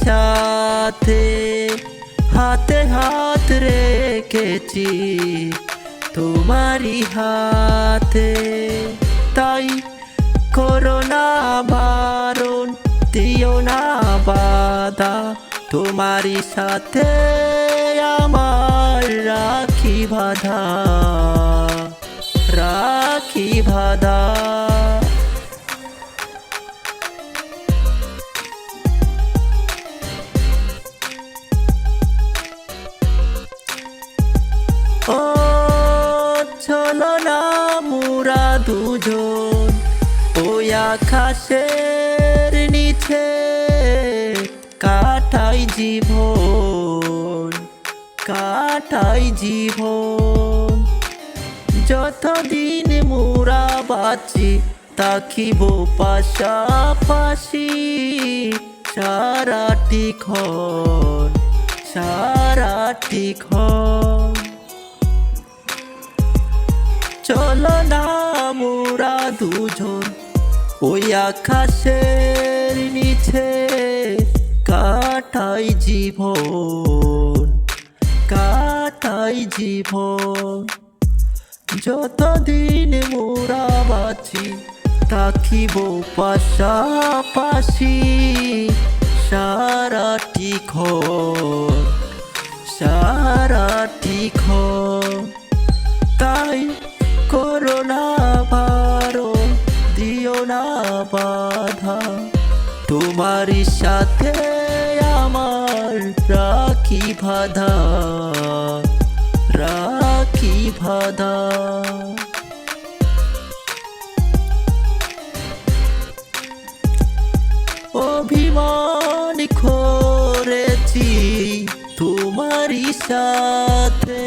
সাথে হাতে হাত রেখেছি তোমারই হাতে। তাই করোনা বারণ, দিও না বাধা, তোমারই সাথে আমার রাখি বাঁধা, রাখি বাঁধা। ও চলো না মোরা দুজন ওই আকাশের নিচে কাটাই জীবন, কাটাই জীবন। যতদিন মোরা বাঁচি থাকিব পাশাপাশি সারাটি ক্ষণ, সারাটি ক্ষণ। চলো না মোরা দুজন ওই আকাশের নিচে কাটাই জীবন, কাটাই জীবন। যতদিন মোরা বাঁচি থাকিব পাশাপাশি সারাটি ক্ষণ, সারাটি ক্ষণ। তাই করোনা বারণ, দিও না বাধা, তোমারই সাথে আমার রাখি বাঁধা, রাখি বাঁধা। অভিমান করেছি তোমারই সাথে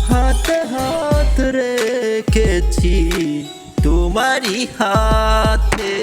হাতে হাত রেখেছি তোমারই হাতে।